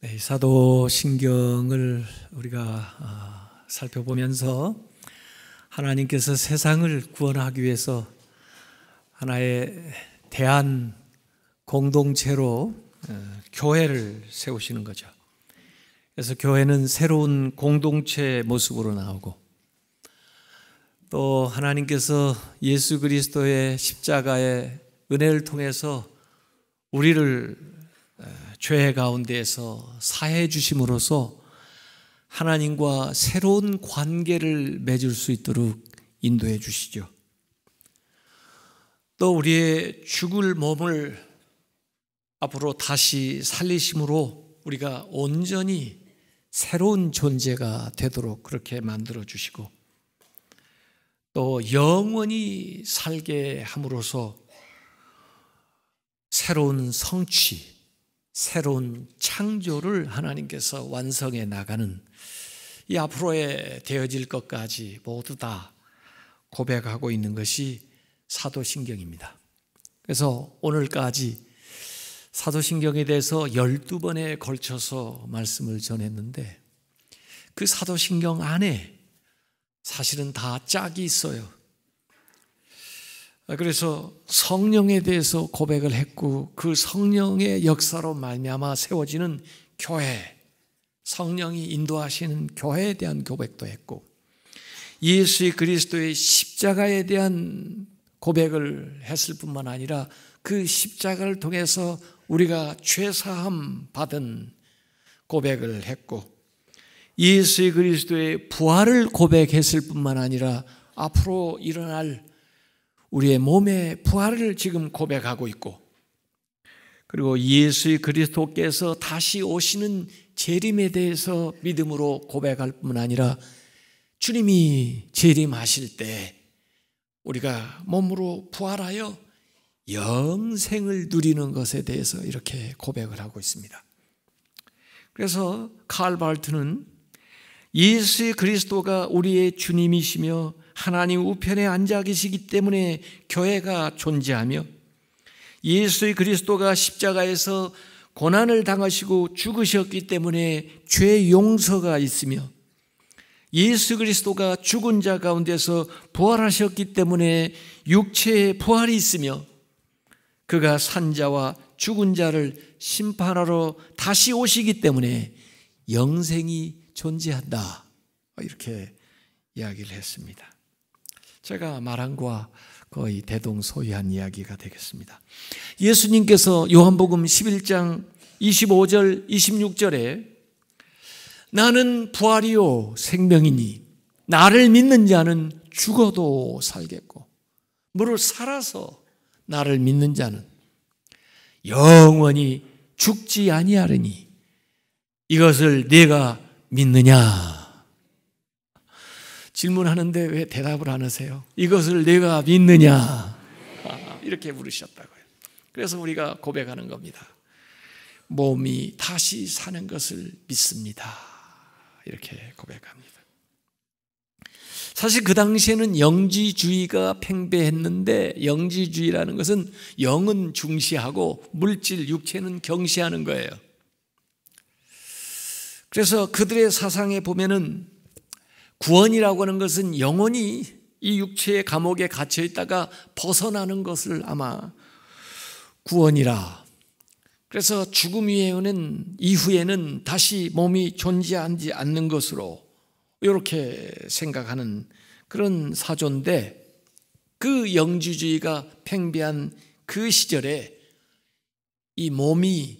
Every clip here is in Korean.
네, 사도신경을 우리가 살펴보면서 하나님께서 세상을 구원하기 위해서 하나의 대한 공동체로 교회를 세우시는 거죠. 그래서 교회는 새로운 공동체 모습으로 나오고, 또 하나님께서 예수 그리스도의 십자가의 은혜를 통해서 우리를 죄 가운데에서 사해 주심으로써 하나님과 새로운 관계를 맺을 수 있도록 인도해 주시죠. 또 우리의 죽을 몸을 앞으로 다시 살리심으로 우리가 온전히 새로운 존재가 되도록 그렇게 만들어 주시고, 또 영원히 살게 함으로써 새로운 성취, 새로운 창조를 하나님께서 완성해 나가는 이 앞으로에 되어질 것까지 모두 다 고백하고 있는 것이 사도신경입니다. 그래서 오늘까지 사도신경에 대해서 12번에 걸쳐서 말씀을 전했는데, 그 사도신경 안에 사실은 다 짝이 있어요. 그래서 성령에 대해서 고백을 했고, 그 성령의 역사로 말미암아 세워지는 교회, 성령이 인도하시는 교회에 대한 고백도 했고, 예수 그리스도의 십자가에 대한 고백을 했을 뿐만 아니라 그 십자가를 통해서 우리가 죄사함 받은 고백을 했고, 예수 그리스도의 부활을 고백했을 뿐만 아니라 앞으로 일어날 우리의 몸의 부활을 지금 고백하고 있고, 그리고 예수 그리스도께서 다시 오시는 재림에 대해서 믿음으로 고백할 뿐만 아니라 주님이 재림하실 때 우리가 몸으로 부활하여 영생을 누리는 것에 대해서 이렇게 고백을 하고 있습니다. 그래서 칼 발트는 예수 그리스도가 우리의 주님이시며 하나님 우편에 앉아 계시기 때문에 교회가 존재하며, 예수 그리스도가 십자가에서 고난을 당하시고 죽으셨기 때문에 죄 용서가 있으며, 예수 그리스도가 죽은 자 가운데서 부활하셨기 때문에 육체의 부활이 있으며, 그가 산 자와 죽은 자를 심판하러 다시 오시기 때문에 영생이 존재한다, 이렇게 이야기를 했습니다. 제가 말한 거와 거의 대동소이한 이야기가 되겠습니다. 예수님께서 요한복음 11장 25절 26절에 나는 부활이요 생명이니 나를 믿는 자는 죽어도 살겠고, 무릇 살아서 나를 믿는 자는 영원히 죽지 아니하리니 이것을 네가 믿느냐? 질문하는데 왜 대답을 안 하세요? 이것을 네가 믿느냐? 이렇게 물으셨다고요. 그래서 우리가 고백하는 겁니다. 몸이 다시 사는 것을 믿습니다. 이렇게 고백합니다. 사실 그 당시에는 영지주의가 팽배했는데, 영지주의라는 것은 영은 중시하고 물질, 육체는 경시하는 거예요. 그래서 그들의 사상에 보면은 구원이라고 하는 것은 영원히 이 육체의 감옥에 갇혀 있다가 벗어나는 것을 아마 구원이라, 그래서 죽음 이후에는 다시 몸이 존재하지 않는 것으로 이렇게 생각하는 그런 사조인데, 그 영지주의가 팽배한 그 시절에 이 몸이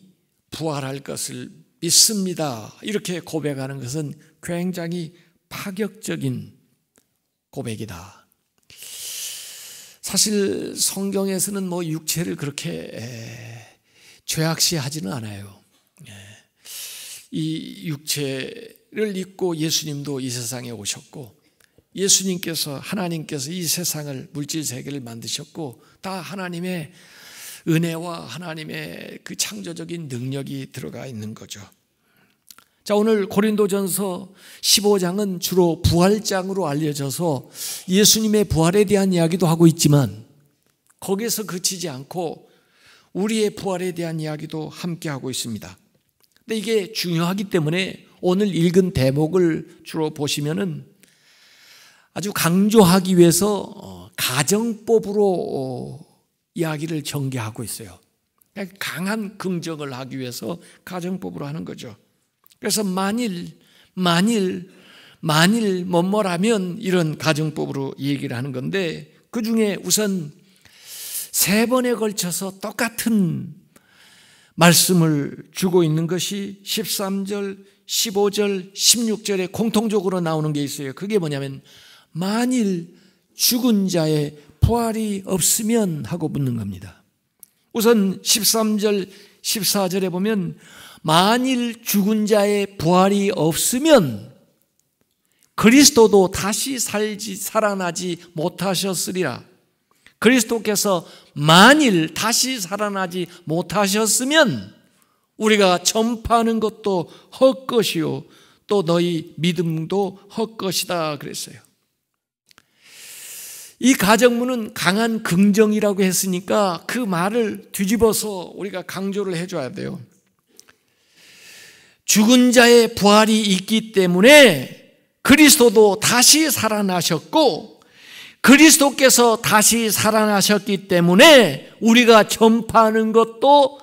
부활할 것을 믿습니다, 이렇게 고백하는 것은 굉장히 파격적인 고백이다. 사실 성경에서는 육체를 그렇게 죄악시하지는 않아요. 이 육체를 입고 예수님도 이 세상에 오셨고, 예수님께서, 하나님께서 이 세상을, 물질 세계를 만드셨고, 다 하나님의 은혜와 하나님의 그 창조적인 능력이 들어가 있는 거죠. 자, 오늘 고린도전서 15장은 주로 부활장으로 알려져서 예수님의 부활에 대한 이야기도 하고 있지만, 거기에서 그치지 않고 우리의 부활에 대한 이야기도 함께 하고 있습니다. 근데 이게 중요하기 때문에 오늘 읽은 대목을 주로 보시면은 아주 강조하기 위해서 가정법으로 이야기를 전개하고 있어요. 강한 긍정을 하기 위해서 가정법으로 하는 거죠. 그래서 만일 뭐뭐라면 이런 가정법으로 얘기를 하는 건데, 그 중에 우선 3번에 걸쳐서 똑같은 말씀을 주고 있는 것이 13절, 15절, 16절에 공통적으로 나오는 게 있어요. 그게 뭐냐면 만일 죽은 자의 부활이 없으면 하고 묻는 겁니다. 우선 13절, 14절에 보면 만일 죽은 자의 부활이 없으면 그리스도도 다시 살아나지 못하셨으리라. 그리스도께서 만일 다시 살아나지 못하셨으면 우리가 전파하는 것도 헛것이요 또 너희 믿음도 헛것이다 그랬어요. 이 가정문은 강한 긍정이라고 했으니까 그 말을 뒤집어서 우리가 강조를 해줘야 돼요. 죽은 자의 부활이 있기 때문에 그리스도도 다시 살아나셨고, 그리스도께서 다시 살아나셨기 때문에 우리가 전파하는 것도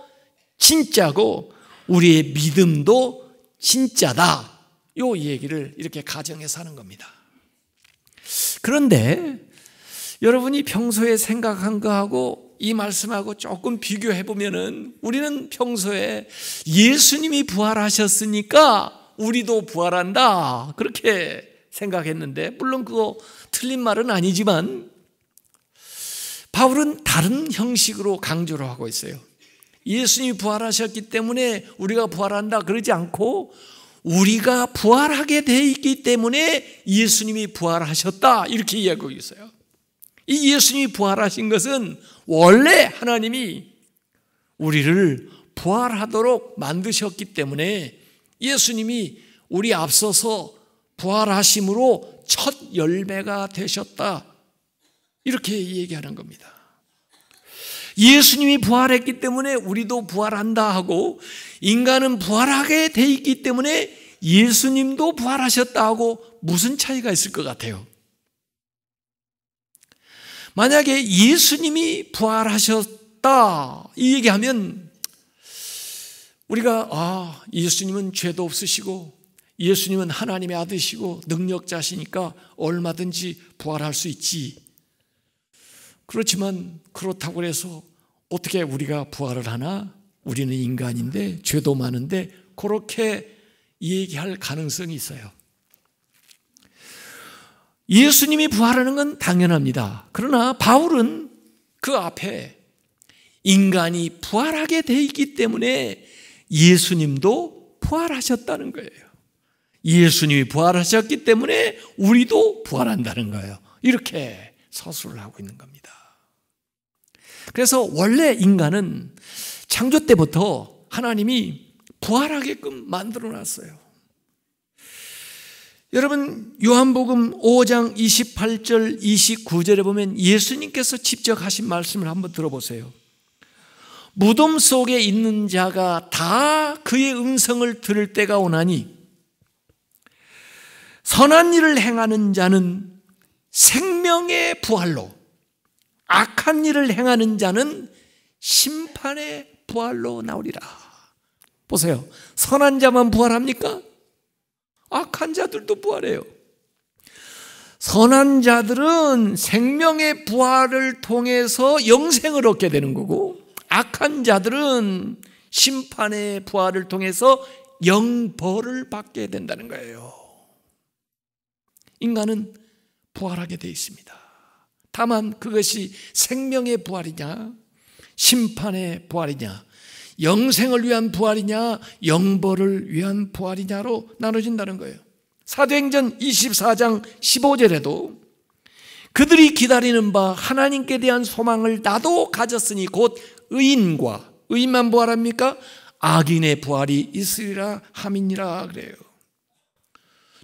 진짜고 우리의 믿음도 진짜다. 이 얘기를 이렇게 가정해서 하는 겁니다. 그런데 여러분이 평소에 생각한 거하고 이 말씀하고 조금 비교해 보면은 우리는 평소에 예수님이 부활하셨으니까 우리도 부활한다 그렇게 생각했는데, 물론 그거 틀린 말은 아니지만 바울은 다른 형식으로 강조를 하고 있어요. 예수님이 부활하셨기 때문에 우리가 부활한다 그러지 않고 우리가 부활하게 돼 있기 때문에 예수님이 부활하셨다 이렇게 이야기하고 있어요. 이 예수님이 부활하신 것은 원래 하나님이 우리를 부활하도록 만드셨기 때문에 예수님이 우리 앞서서 부활하심으로 첫 열매가 되셨다 이렇게 얘기하는 겁니다. 예수님이 부활했기 때문에 우리도 부활한다 하고, 인간은 부활하게 돼 있기 때문에 예수님도 부활하셨다 하고 무슨 차이가 있을 것 같아요? 만약에 예수님이 부활하셨다 이 얘기하면 우리가 예수님은 죄도 없으시고 예수님은 하나님의 아들이시고 능력자시니까 얼마든지 부활할 수 있지. 그렇지만 그렇다고 해서 어떻게 우리가 부활을 하나? 우리는 인간인데 죄도 많은데 그렇게 얘기할 가능성이 있어요. 예수님이 부활하는 건 당연합니다. 그러나 바울은 그 앞에 인간이 부활하게 돼 있기 때문에 예수님도 부활하셨다는 거예요. 예수님이 부활하셨기 때문에 우리도 부활한다는 거예요. 이렇게 서술을 하고 있는 겁니다. 그래서 원래 인간은 창조 때부터 하나님이 부활하게끔 만들어 놨어요. 여러분 요한복음 5장 28절 29절에 보면 예수님께서 직접 하신 말씀을 한번 들어보세요. 무덤 속에 있는 자가 다 그의 음성을 들을 때가 오나니 선한 일을 행하는 자는 생명의 부활로, 악한 일을 행하는 자는 심판의 부활로 나오리라. 보세요. 선한 자만 부활합니까? 악한 자들도 부활해요. 선한 자들은 생명의 부활을 통해서 영생을 얻게 되는 거고, 악한 자들은 심판의 부활을 통해서 영벌을 받게 된다는 거예요. 인간은 부활하게 되어 있습니다. 다만 그것이 생명의 부활이냐, 심판의 부활이냐, 영생을 위한 부활이냐, 영벌을 위한 부활이냐로 나눠진다는 거예요. 사도행전 24장 15절에도 그들이 기다리는 바 하나님께 대한 소망을 나도 가졌으니 곧 의인만 부활합니까? 악인의 부활이 있으리라 함이니라 그래요.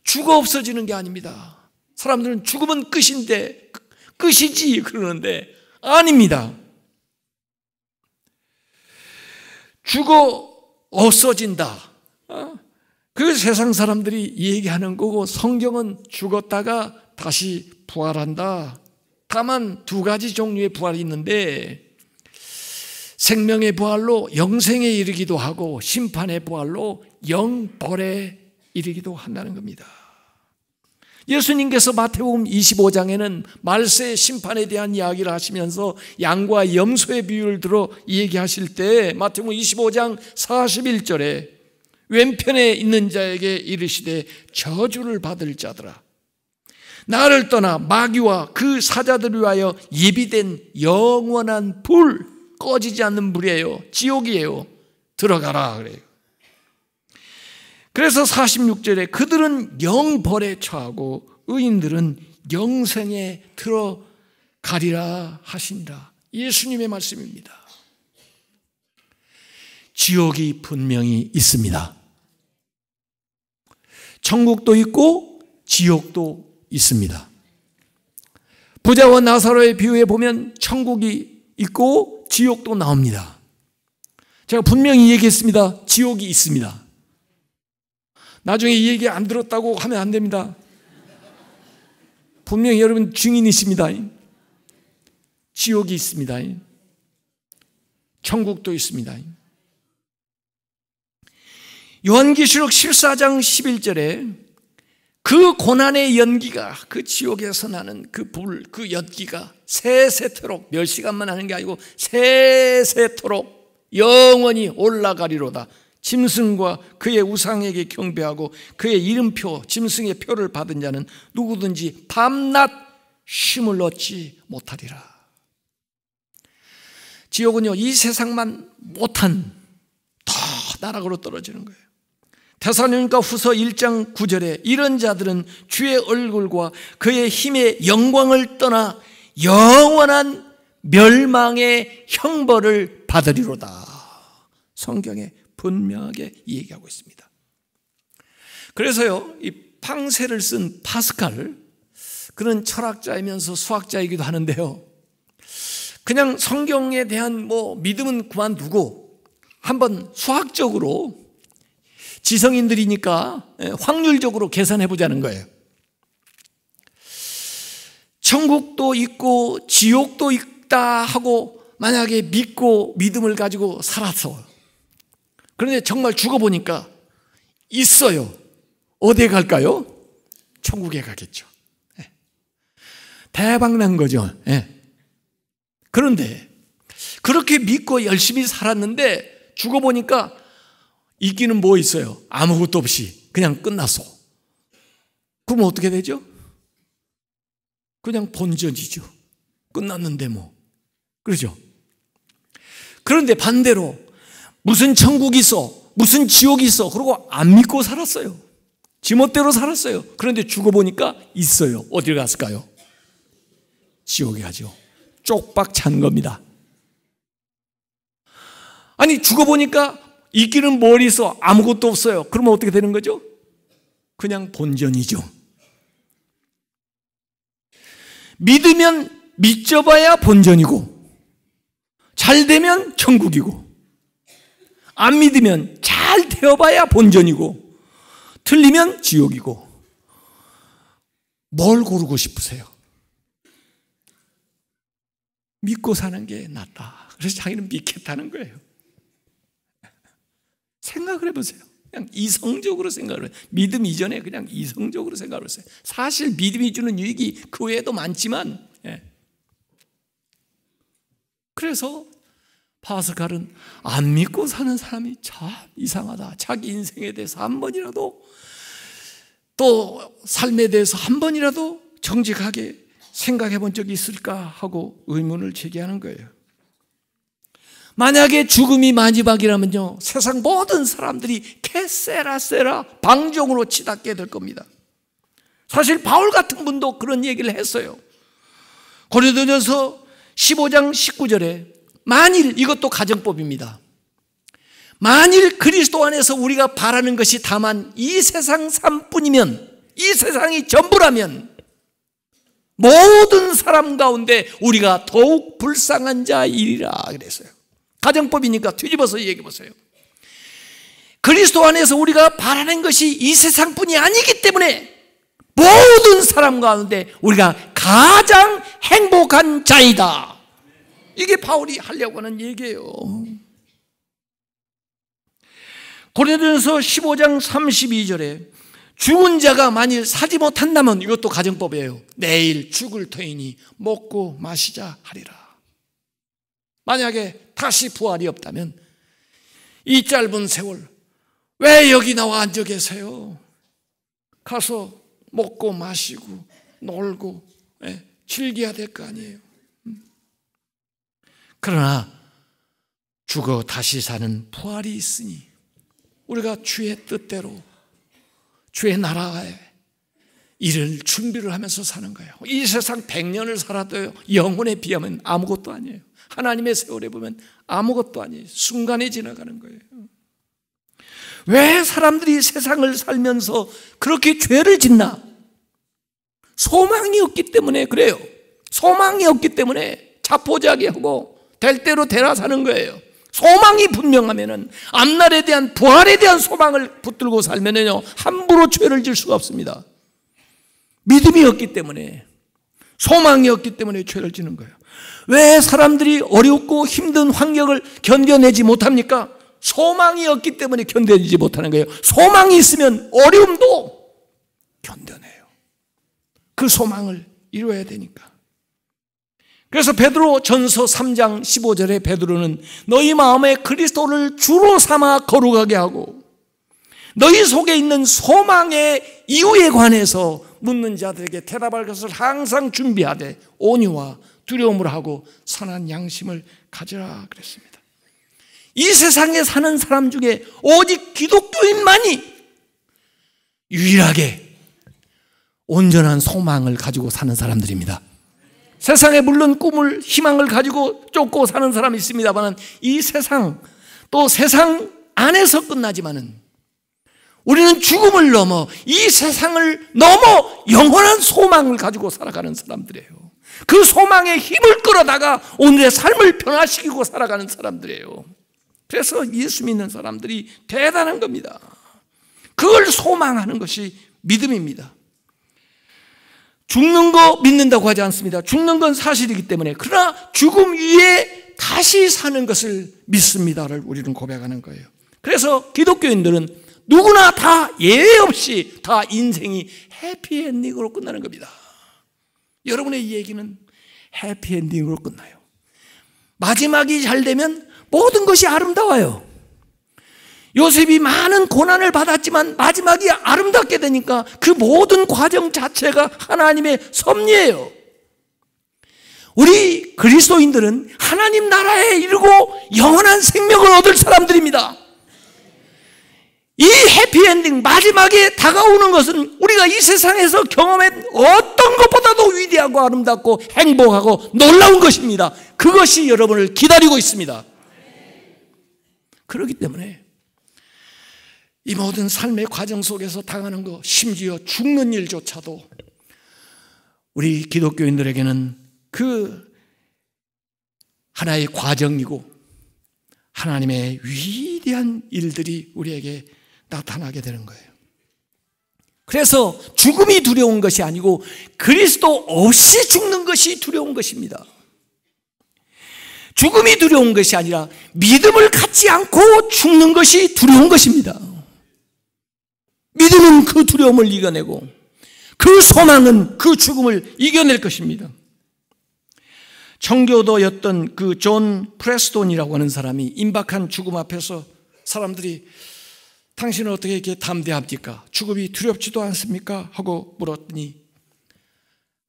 죽어 없어지는 게 아닙니다. 사람들은 죽으면 끝인데, 끝이지 그러는데 아닙니다. 죽어 없어진다. 그 세상 사람들이 얘기하는 거고, 성경은 죽었다가 다시 부활한다. 다만 두 가지 종류의 부활이 있는데, 생명의 부활로 영생에 이르기도 하고 심판의 부활로 영벌에 이르기도 한다는 겁니다. 예수님께서 마태복음 25장에는 말세 심판에 대한 이야기를 하시면서 양과 염소의 비유를 들어 얘기하실 때 마태복음 25장 41절에 왼편에 있는 자에게 이르시되 저주를 받을 자들아, 나를 떠나 마귀와 그 사자들을 위하여 예비된 영원한 불, 꺼지지 않는 불이에요. 지옥이에요. 들어가라 그래요. 그래서 46절에 그들은 영벌에 처하고 의인들은 영생에 들어가리라 하신다. 예수님의 말씀입니다. 지옥이 분명히 있습니다. 천국도 있고 지옥도 있습니다. 부자와 나사로의 비유에 보면 천국이 있고 지옥도 나옵니다. 제가 분명히 얘기했습니다. 지옥이 있습니다. 나중에 이 얘기 안 들었다고 하면 안 됩니다. 분명히 여러분 증인이십니다. 지옥이 있습니다. 천국도 있습니다. 요한계시록 14장 11절에 그 고난의 연기가, 그 지옥에서 나는 그 불, 그 연기가 세세토록, 몇 시간만 하는 게 아니고 세세토록 영원히 올라가리로다. 짐승과 그의 우상에게 경배하고 그의 이름표, 짐승의 표를 받은 자는 누구든지 밤낮 쉼을 얻지 못하리라. 지옥은요, 이 세상만 못한 더 나락으로 떨어지는 거예요. 데살로니가 후서 1장 9절에 이런 자들은 주의 얼굴과 그의 힘의 영광을 떠나 영원한 멸망의 형벌을 받으리로다. 성경에 분명하게 얘기하고 있습니다. 그래서요, 이 팡세를 쓴 파스칼, 그는 철학자이면서 수학자이기도 하는데요, 그냥 성경에 대한 믿음은 그만두고 한번 수학적으로, 지성인들이니까 확률적으로 계산해 보자는 거예요. 천국도 있고 지옥도 있다 하고 만약에 믿고 믿음을 가지고 살았어. 그런데 정말 죽어보니까 있어요. 어디에 갈까요? 천국에 가겠죠. 대박 난 거죠. 그런데 그렇게 믿고 열심히 살았는데 죽어보니까 있기는 뭐 있어요? 아무것도 없이 그냥 끝났어. 그럼 어떻게 되죠? 그냥 본전이죠. 끝났는데 뭐. 그러죠? 그런데 반대로 무슨 천국이 있어, 무슨 지옥이 있어, 그러고 안 믿고 살았어요. 지멋대로 살았어요. 그런데 죽어보니까 있어요. 어디를 갔을까요? 지옥에 가죠. 쪽박 찬 겁니다. 아니, 죽어보니까 있기는 뭘 있어? 아무것도 없어요. 그러면 어떻게 되는 거죠? 그냥 본전이죠. 믿으면 믿져봐야 본전이고, 잘 되면 천국이고, 안 믿으면 잘 되어봐야 본전이고, 틀리면 지옥이고. 뭘 고르고 싶으세요? 믿고 사는 게 낫다. 그래서 자기는 믿겠다는 거예요. 생각을 해보세요. 그냥 이성적으로 생각을 해요. 믿음 이전에 그냥 이성적으로 생각을 했어요. 사실 믿음이 주는 유익이 그 외에도 많지만, 그래서 파스칼은 안 믿고 사는 사람이 참 이상하다. 자기 인생에 대해서 한 번이라도, 또 삶에 대해서 한 번이라도 정직하게 생각해 본 적이 있을까 하고 의문을 제기하는 거예요. 만약에 죽음이 마지막이라면요, 세상 모든 사람들이 캐세라세라 방종으로 치닫게 될 겁니다. 사실 바울 같은 분도 그런 얘기를 했어요. 고린도전서 15장 19절에 만일, 이것도 가정법입니다. 만일 그리스도 안에서 우리가 바라는 것이 다만 이 세상 삶뿐이면, 이 세상이 전부라면 모든 사람 가운데 우리가 더욱 불쌍한 자이리라 그랬어요. 가정법이니까 뒤집어서 얘기해 보세요. 그리스도 안에서 우리가 바라는 것이 이 세상뿐이 아니기 때문에 모든 사람 가운데 우리가 가장 행복한 자이다. 이게 바울이 하려고 하는 얘기예요. 고린도전서 15장 32절에 죽은 자가 만일 사지 못한다면, 이것도 가정법이에요. 내일 죽을 터이니 먹고 마시자 하리라. 만약에 다시 부활이 없다면 이 짧은 세월 왜 여기 나와 앉아 계세요? 가서 먹고 마시고 놀고 즐겨야 될 거 아니에요. 그러나 죽어 다시 사는 부활이 있으니 우리가 주의 뜻대로 주의 나라에 이를 준비를 하면서 사는 거예요. 이 세상 100년을 살아도요, 영혼에 비하면 아무것도 아니에요. 하나님의 세월에 보면 아무것도 아니에요. 순간에 지나가는 거예요. 왜 사람들이 세상을 살면서 그렇게 죄를 짓나? 소망이 없기 때문에 그래요. 소망이 없기 때문에 자포자기하고 될 대로 되라 사는 거예요. 소망이 분명하면은 앞날에 대한 부활에 대한 소망을 붙들고 살면은요, 함부로 죄를 질 수가 없습니다. 믿음이 없기 때문에, 소망이 없기 때문에 죄를 지는 거예요. 왜 사람들이 어렵고 힘든 환경을 견뎌내지 못합니까? 소망이 없기 때문에 견뎌내지 못하는 거예요. 소망이 있으면 어려움도 견뎌내요. 그 소망을 이루어야 되니까. 그래서 베드로 전서 3장 15절에 베드로는 너희 마음에 그리스도를 주로 삼아 거룩하게 하고 너희 속에 있는 소망의 이유에 관해서 묻는 자들에게 대답할 것을 항상 준비하되 온유와 두려움을 하고 선한 양심을 가져라 그랬습니다. 이 세상에 사는 사람 중에 오직 기독교인만이 유일하게 온전한 소망을 가지고 사는 사람들입니다. 세상에 물론 꿈을, 희망을 가지고 쫓고 사는 사람이 있습니다만 이 세상, 또 세상 안에서 끝나지만은 우리는 죽음을 넘어 이 세상을 넘어 영원한 소망을 가지고 살아가는 사람들이에요. 그 소망에 힘을 끌어다가 오늘의 삶을 변화시키고 살아가는 사람들이에요. 그래서 예수 믿는 사람들이 대단한 겁니다. 그걸 소망하는 것이 믿음입니다. 죽는 거 믿는다고 하지 않습니다. 죽는 건 사실이기 때문에. 그러나 죽음 위에 다시 사는 것을 믿습니다를 우리는 고백하는 거예요. 그래서 기독교인들은 누구나 다 예외 없이 다 인생이 해피엔딩으로 끝나는 겁니다. 여러분의 얘기는 해피엔딩으로 끝나요. 마지막이 잘 되면 모든 것이 아름다워요. 요셉이 많은 고난을 받았지만 마지막이 아름답게 되니까 그 모든 과정 자체가 하나님의 섭리예요. 우리 그리스도인들은 하나님 나라에 이르고 영원한 생명을 얻을 사람들입니다. 이 해피엔딩, 마지막에 다가오는 것은 우리가 이 세상에서 경험한 어떤 것보다도 위대하고 아름답고 행복하고 놀라운 것입니다. 그것이 여러분을 기다리고 있습니다. 그렇기 때문에 이 모든 삶의 과정 속에서 당하는 것, 심지어 죽는 일조차도 우리 기독교인들에게는 그 하나의 과정이고 하나님의 위대한 일들이 우리에게 나타나게 되는 거예요. 그래서 죽음이 두려운 것이 아니고 그리스도 없이 죽는 것이 두려운 것입니다. 죽음이 두려운 것이 아니라 믿음을 갖지 않고 죽는 것이 두려운 것입니다. 믿음은 그 두려움을 이겨내고 그 소망은 그 죽음을 이겨낼 것입니다. 청교도였던 그 존 프레스톤이라고 하는 사람이 임박한 죽음 앞에서 사람들이 당신은 어떻게 이렇게 담대합니까? 죽음이 두렵지도 않습니까? 하고 물었더니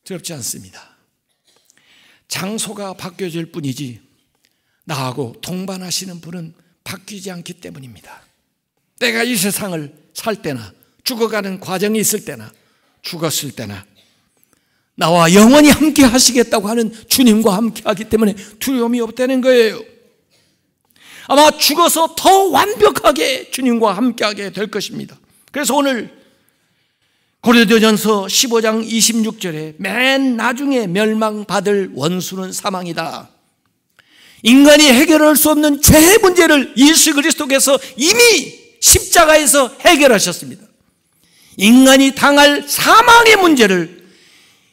두렵지 않습니다. 장소가 바뀌어질 뿐이지 나하고 동반하시는 분은 바뀌지 않기 때문입니다. 내가 이 세상을 살 때나 죽어가는 과정이 있을 때나 죽었을 때나 나와 영원히 함께 하시겠다고 하는 주님과 함께 하기 때문에 두려움이 없다는 거예요. 아마 죽어서 더 완벽하게 주님과 함께하게 될 것입니다. 그래서 오늘 고린도전서 15장 26절에 맨 나중에 멸망받을 원수는 사망이다. 인간이 해결할 수 없는 죄의 문제를 예수 그리스도께서 이미 십자가에서 해결하셨습니다. 인간이 당할 사망의 문제를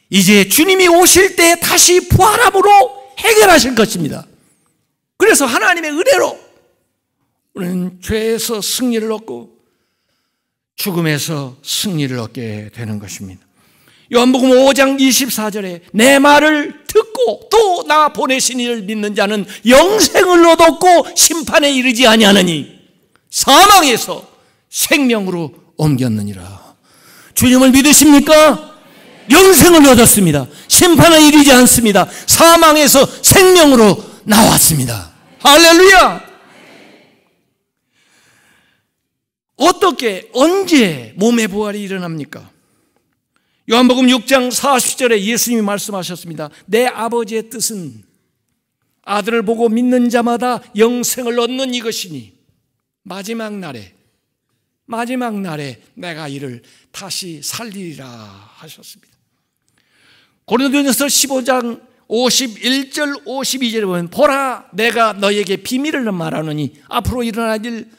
이제 주님이 오실 때 다시 부활함으로 해결하실 것입니다. 그래서 하나님의 은혜로 우리는 죄에서 승리를 얻고 죽음에서 승리를 얻게 되는 것입니다. 요한복음 5장 24절에 내 말을 듣고 또 나 보내신 이를 믿는 자는 영생을 얻었고 심판에 이르지 아니하느니 사망에서 생명으로 옮겼느니라. 주님을 믿으십니까? 영생을 얻었습니다. 심판에 이르지 않습니다. 사망에서 생명으로 나왔습니다. 할렐루야! 어떻게 언제 몸의 부활이 일어납니까? 요한복음 6장 40절에 예수님이 말씀하셨습니다. 내 아버지의 뜻은 아들을 보고 믿는 자마다 영생을 얻는 이것이니 마지막 날에 내가 이를 다시 살리리라 하셨습니다. 고린도전서 15장 51절 52절에 보면 보라 내가 너에게 비밀을 말하노니 앞으로 일어날 일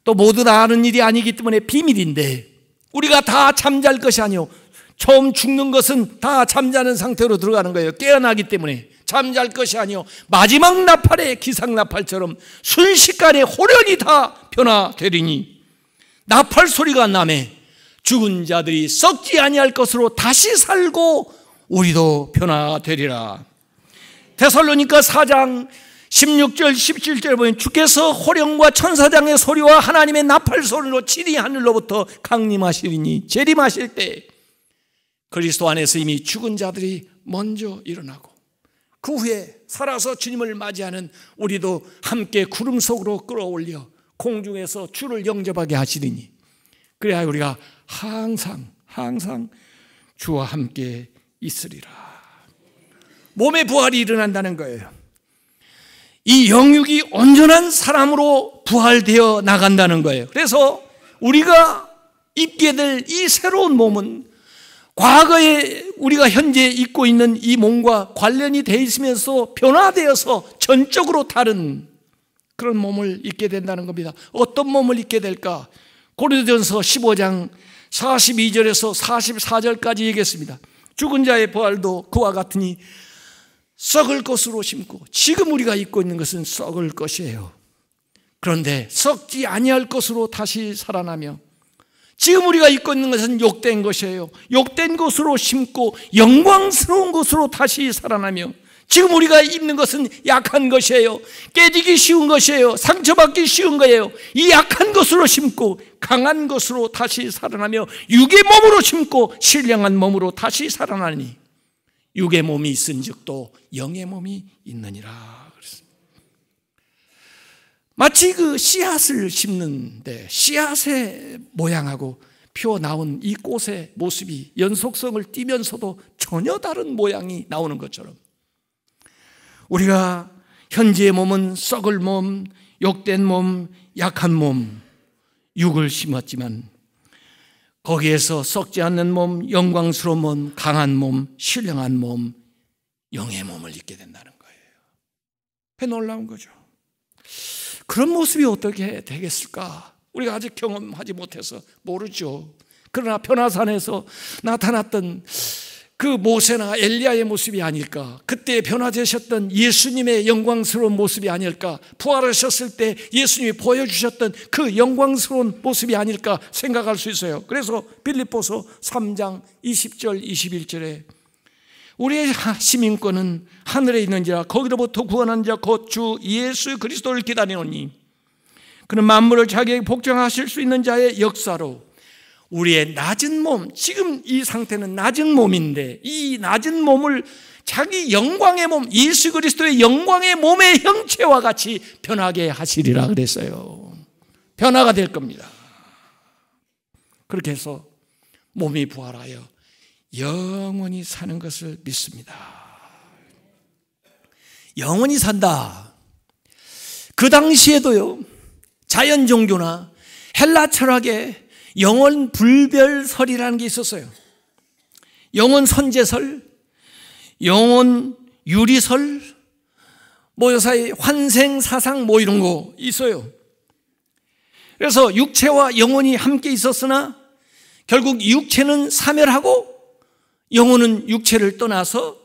또 모두 다 아는 일이 아니기 때문에 비밀인데 우리가 다 잠잘 것이 아니오. 처음 죽는 것은 다 잠자는 상태로 들어가는 거예요. 깨어나기 때문에 잠잘 것이 아니오. 마지막 나팔의 기상나팔처럼 순식간에 호련히 다 변화되리니 나팔 소리가 나매 죽은 자들이 썩지 아니할 것으로 다시 살고 우리도 변화되리라. 데살로니가 4장 16절 17절 보면 주께서 호령과 천사장의 소리와 하나님의 나팔 소리로 칠이 하늘로부터 강림하시리니 재림하실 때 그리스도 안에서 이미 죽은 자들이 먼저 일어나고 그 후에 살아서 주님을 맞이하는 우리도 함께 구름 속으로 끌어올려 공중에서 주를 영접하게 하시리니 그래야 우리가 항상 주와 함께 있으리라. 몸의 부활이 일어난다는 거예요. 이 영육이 온전한 사람으로 부활되어 나간다는 거예요. 그래서 우리가 입게 될 이 새로운 몸은 과거에 우리가 현재 입고 있는 이 몸과 관련이 되어 있으면서 변화되어서 전적으로 다른 그런 몸을 입게 된다는 겁니다. 어떤 몸을 입게 될까? 고린도전서 15장 42절에서 44절까지 얘기했습니다. 죽은 자의 부활도 그와 같으니 썩을 것으로 심고 지금 우리가 입고 있는 것은 썩을 것이에요. 그런데 썩지 아니할 것으로 다시 살아나며 지금 우리가 입고 있는 것은 욕된 것이에요. 욕된 것으로 심고 영광스러운 것으로 다시 살아나며 지금 우리가 입는 것은 약한 것이에요. 깨지기 쉬운 것이에요. 상처받기 쉬운 거예요. 이 약한 것으로 심고 강한 것으로 다시 살아나며 육의 몸으로 심고 신령한 몸으로 다시 살아나니 육의 몸이 있은즉 또 영의 몸이 있느니라. 마치 그 씨앗을 심는데 씨앗의 모양하고 피어나온 이 꽃의 모습이 연속성을 띠면서도 전혀 다른 모양이 나오는 것처럼 우리가 현재의 몸은 썩을 몸, 욕된 몸, 약한 몸, 육을 심었지만 거기에서 썩지 않는 몸, 영광스러운 몸, 강한 몸, 신령한 몸, 영의 몸을 입게 된다는 거예요. 왜 놀라운 거죠? 그런 모습이 어떻게 되겠을까? 우리가 아직 경험하지 못해서 모르죠. 그러나 변화산에서 나타났던 그 모세나 엘리야의 모습이 아닐까? 그때 변화되셨던 예수님의 영광스러운 모습이 아닐까? 부활하셨을 때 예수님이 보여주셨던 그 영광스러운 모습이 아닐까 생각할 수 있어요. 그래서 빌립보서 3장 20절 21절에 우리의 시민권은 하늘에 있는지라 거기로부터 구원한 자 곧 주 예수 그리스도를 기다리노니 그는 만물을 자기에게 복종하실 수 있는 자의 역사로 우리의 낮은 몸, 지금 이 상태는 낮은 몸인데 이 낮은 몸을 자기 영광의 몸, 예수 그리스도의 영광의 몸의 형체와 같이 변하게 하시리라 그랬어요. 변화가 될 겁니다. 그렇게 해서 몸이 부활하여 영원히 사는 것을 믿습니다. 영원히 산다. 그 당시에도요, 자연 종교나 헬라 철학에 영원 불별설이라는 게 있었어요. 영원 선제설, 영원 유리설, 뭐 요사이 환생 사상 뭐 이런 거 있어요. 그래서 육체와 영혼이 함께 있었으나 결국 육체는 사멸하고 영혼은 육체를 떠나서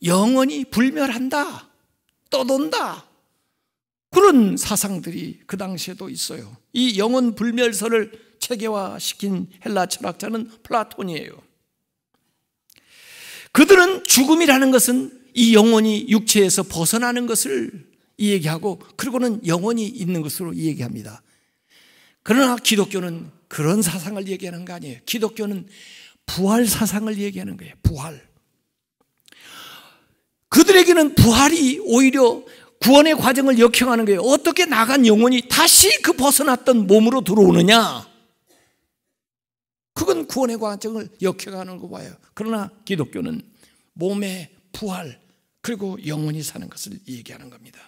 영원히 불멸한다, 떠돈다. 그런 사상들이 그 당시에도 있어요. 이 영혼 불멸설을 체계화시킨 헬라 철학자는 플라톤이에요. 그들은 죽음이라는 것은 이 영혼이 육체에서 벗어나는 것을 이야기하고 그리고는 영혼이 있는 것으로 이야기합니다. 그러나 기독교는 그런 사상을 얘기하는 거 아니에요. 기독교는 부활 사상을 얘기하는 거예요. 부활. 그들에게는 부활이 오히려 구원의 과정을 역행하는 거예요. 어떻게 나간 영혼이 다시 그 벗어났던 몸으로 들어오느냐? 그건 구원의 과정을 역행하는 거 봐요. 그러나 기독교는 몸의 부활 그리고 영혼이 사는 것을 얘기하는 겁니다.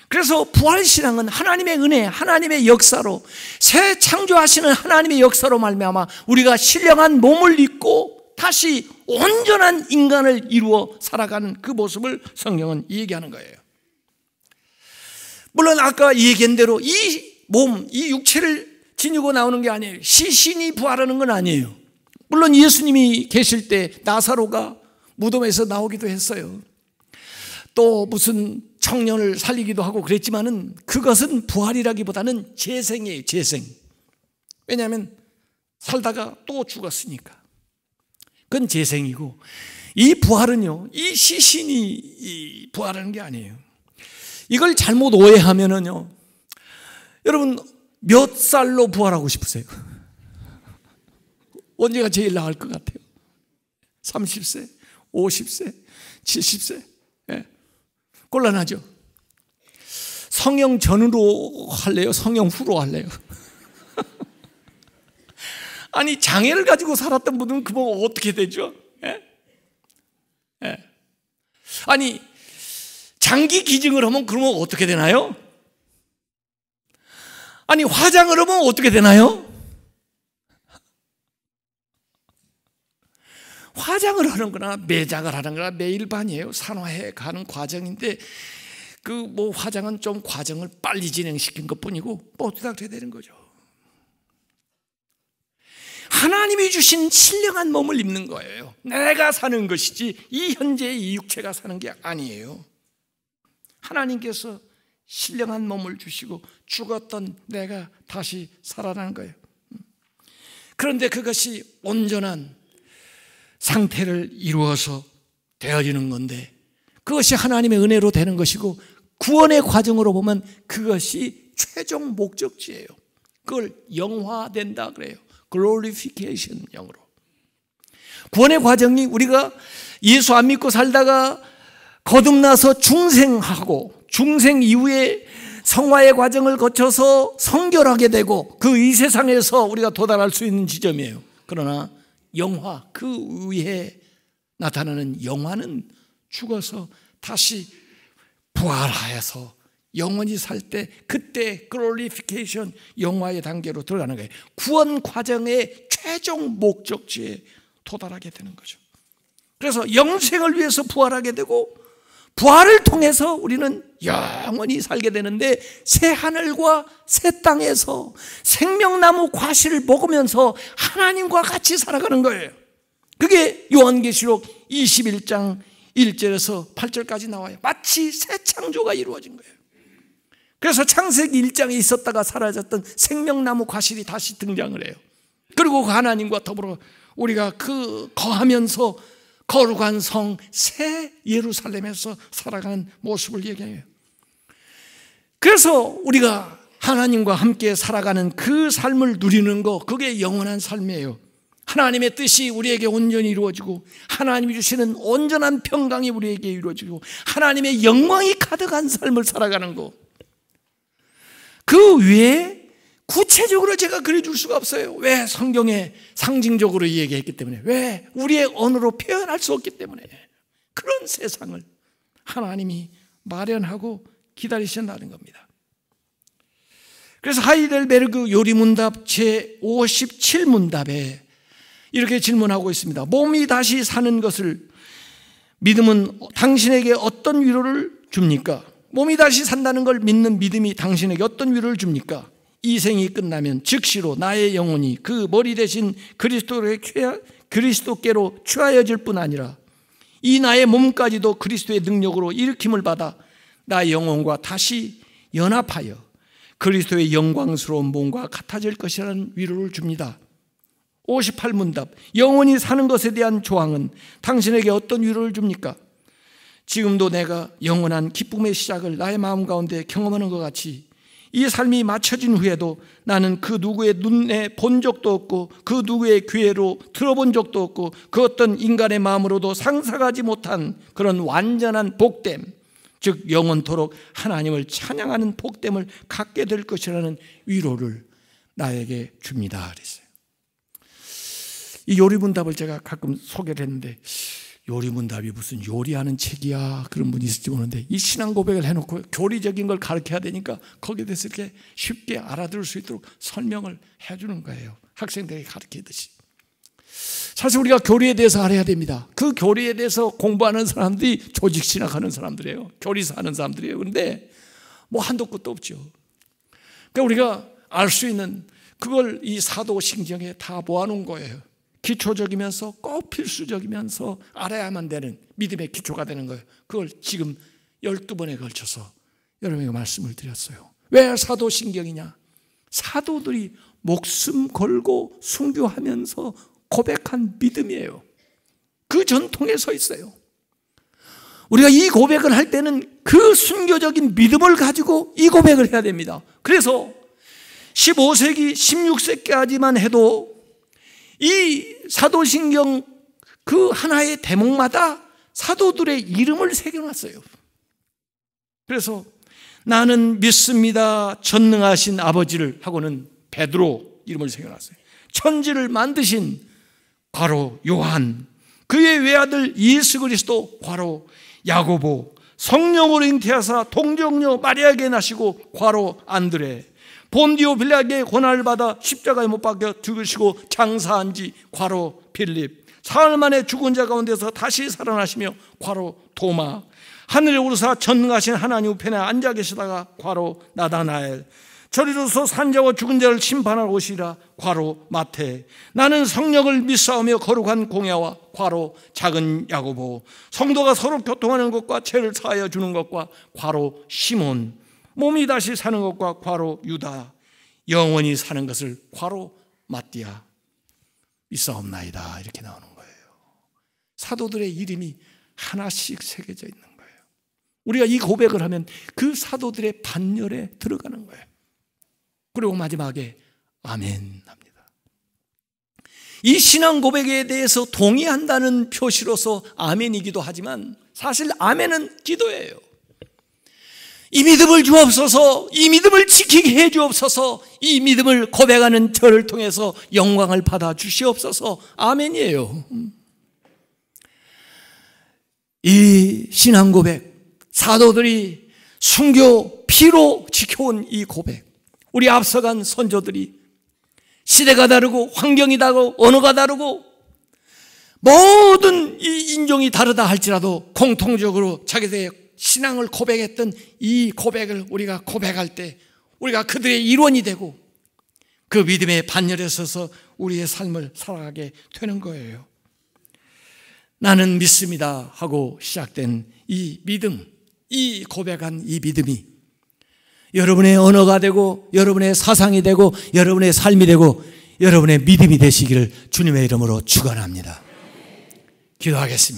그래서 부활신앙은 하나님의 은혜, 하나님의 역사로 새 창조하시는 하나님의 역사로 말미암아 우리가 신령한 몸을 입고 다시 온전한 인간을 이루어 살아가는 그 모습을 성경은 얘기하는 거예요. 물론 아까 얘기한 대로 이 몸, 이 육체를 지니고 나오는 게 아니에요. 시신이 부활하는 건 아니에요. 물론 예수님이 계실 때 나사로가 무덤에서 나오기도 했어요. 또 무슨 청년을 살리기도 하고 그랬지만은 그것은 부활이라기보다는 재생이에요. 재생. 왜냐하면 살다가 또 죽었으니까. 그건 재생이고 이 부활은요, 이 시신이 부활하는 게 아니에요. 이걸 잘못 오해하면은요, 여러분 몇 살로 부활하고 싶으세요? 언제가 제일 나을 것 같아요? 30세, 50세, 70세? 예. 곤란하죠. 성령 전으로 할래요? 성령 후로 할래요? 아니 장애를 가지고 살았던 분은 그거 어떻게 되죠? 예? 예. 아니 장기 기증을 하면 그러면 어떻게 되나요? 아니 화장을 하면 어떻게 되나요? 화장을 하는 거나 매장을 하는 거나 매일 반이에요. 산화해 가는 과정인데 그 뭐 화장은 좀 과정을 빨리 진행시킨 것뿐이고 뽀드닥 돼야 되는 거죠. 하나님이 주신 신령한 몸을 입는 거예요. 내가 사는 것이지 이 현재의 이 육체가 사는 게 아니에요. 하나님께서 신령한 몸을 주시고 죽었던 내가 다시 살아나는 거예요. 그런데 그것이 온전한 상태를 이루어서 되어지는 건데 그것이 하나님의 은혜로 되는 것이고 구원의 과정으로 보면 그것이 최종 목적지예요. 그걸 영화된다 그래요. glorification 영어로. 구원의 과정이 우리가 예수 안 믿고 살다가 거듭나서 중생하고 중생 이후에 성화의 과정을 거쳐서 성결하게 되고 그 이 세상에서 우리가 도달할 수 있는 지점이에요. 그러나 영화, 그 위에 나타나는 영화는 죽어서 다시 부활하여서 영원히 살 때 그때 글로리피케이션 영화의 단계로 들어가는 거예요. 구원 과정의 최종 목적지에 도달하게 되는 거죠. 그래서 영생을 위해서 부활하게 되고 부활을 통해서 우리는 영원히 살게 되는데 새 하늘과 새 땅에서 생명나무 과실을 먹으면서 하나님과 같이 살아가는 거예요. 그게 요한계시록 21장 1절에서 8절까지 나와요. 마치 새 창조가 이루어진 거예요. 그래서 창세기 1장에 있었다가 사라졌던 생명나무 과실이 다시 등장을 해요. 그리고 그 하나님과 더불어 우리가 그 거하면서 거룩한 성 새 예루살렘에서 살아가는 모습을 얘기해요. 그래서 우리가 하나님과 함께 살아가는 그 삶을 누리는 거, 그게 영원한 삶이에요. 하나님의 뜻이 우리에게 온전히 이루어지고 하나님이 주시는 온전한 평강이 우리에게 이루어지고 하나님의 영광이 가득한 삶을 살아가는 거, 그 외에 구체적으로 제가 그려줄 수가 없어요. 왜? 성경에 상징적으로 얘기했기 때문에. 왜? 우리의 언어로 표현할 수 없기 때문에. 그런 세상을 하나님이 마련하고 기다리신다는 겁니다. 그래서 하이델베르그 요리문답 제57문답에 이렇게 질문하고 있습니다. 몸이 다시 사는 것을 믿음은 당신에게 어떤 위로를 줍니까? 몸이 다시 산다는 걸 믿는 믿음이 당신에게 어떤 위로를 줍니까? 이 생이 끝나면 즉시로 나의 영혼이 그 머리 대신 그리스도께로 취하여질 뿐 아니라 이 나의 몸까지도 그리스도의 능력으로 일으킴을 받아 나의 영혼과 다시 연합하여 그리스도의 영광스러운 몸과 같아질 것이라는 위로를 줍니다. 58문답. 영원히 사는 것에 대한 조항은 당신에게 어떤 위로를 줍니까? 지금도 내가 영원한 기쁨의 시작을 나의 마음 가운데 경험하는 것 같이 이 삶이 마쳐진 후에도 나는 그 누구의 눈에 본 적도 없고 그 누구의 귀로 들어본 적도 없고 그 어떤 인간의 마음으로도 상상하지 못한 그런 완전한 복됨, 즉 영원토록 하나님을 찬양하는 복됨을 갖게 될 것이라는 위로를 나에게 줍니다. 그랬어요. 이 요리문답을 제가 가끔 소개를 했는데 요리문답이 무슨 요리하는 책이야 그런 분이 있을지 모르는데 이 신앙 고백을 해놓고 교리적인 걸 가르쳐야 되니까 거기에 대해서 이렇게 쉽게 알아들을 수 있도록 설명을 해주는 거예요. 학생들에게 가르치듯이. 사실 우리가 교리에 대해서 알아야 됩니다. 그 교리에 대해서 공부하는 사람들이 조직 신학하는 사람들이에요. 교리사 하는 사람들이에요. 그런데 뭐 한도 끝도 없죠. 그러니까 우리가 알 수 있는 그걸 이 사도신경에 다 모아놓은 거예요. 기초적이면서 꼭 필수적이면서 알아야만 되는 믿음의 기초가 되는 거예요. 그걸 지금 12번에 걸쳐서 여러분에게 말씀을 드렸어요. 왜 사도신경이냐? 사도들이 목숨 걸고 순교하면서 고백한 믿음이에요. 그 전통에 서 있어요. 우리가 이 고백을 할 때는 그 순교적인 믿음을 가지고 이 고백을 해야 됩니다. 그래서 15세기, 16세기까지만 해도 이 사도신경 그 하나의 대목마다 사도들의 이름을 새겨놨어요. 그래서 나는 믿습니다 전능하신 아버지를 하고는 베드로 이름을 새겨놨어요. 천지를 만드신 괄호 요한, 그의 외아들 예수 그리스도 괄호 야고보, 성령으로 잉태하사 동정녀 마리아에게 나시고 괄호 안드레, 본디오 빌라에게 고난을 받아 십자가에 못 박혀 죽으시고 장사한 지 괄호 빌립, 사흘 만에 죽은 자 가운데서 다시 살아나시며 괄호 도마, 하늘에 오르사 전능하신 하나님 우편에 앉아 계시다가 괄호 나다나엘, 저리로서 산자와 죽은 자를 심판하러 오시리라 괄호 마태, 나는 성령을 믿사오며 거룩한 공야와 괄호 작은 야고보, 성도가 서로 교통하는 것과 죄를 사하여 주는 것과 괄호 시몬, 몸이 다시 사는 것과 괄호 유다, 영원히 사는 것을 괄호 마띠아 믿사옵나이다. 이렇게 나오는 거예요. 사도들의 이름이 하나씩 새겨져 있는 거예요. 우리가 이 고백을 하면 그 사도들의 반열에 들어가는 거예요. 그리고 마지막에 아멘 합니다. 이 신앙 고백에 대해서 동의한다는 표시로서 아멘이기도 하지만 사실 아멘은 기도예요. 이 믿음을 주옵소서, 이 믿음을 지키게 해 주옵소서, 이 믿음을 고백하는 저를 통해서 영광을 받아 주시옵소서, 아멘이에요. 이 신앙 고백, 사도들이 순교 피로 지켜온 이 고백, 우리 앞서간 선조들이 시대가 다르고 환경이 다르고 언어가 다르고 모든 이 인종이 다르다 할지라도 공통적으로 자기들의 신앙을 고백했던 이 고백을 우리가 고백할 때 우리가 그들의 일원이 되고 그 믿음의 반열에 서서 우리의 삶을 살아가게 되는 거예요. 나는 믿습니다 하고 시작된 이 믿음, 이 고백한 이 믿음이 여러분의 언어가 되고 여러분의 사상이 되고 여러분의 삶이 되고 여러분의 믿음이 되시기를 주님의 이름으로 축원합니다. 기도하겠습니다.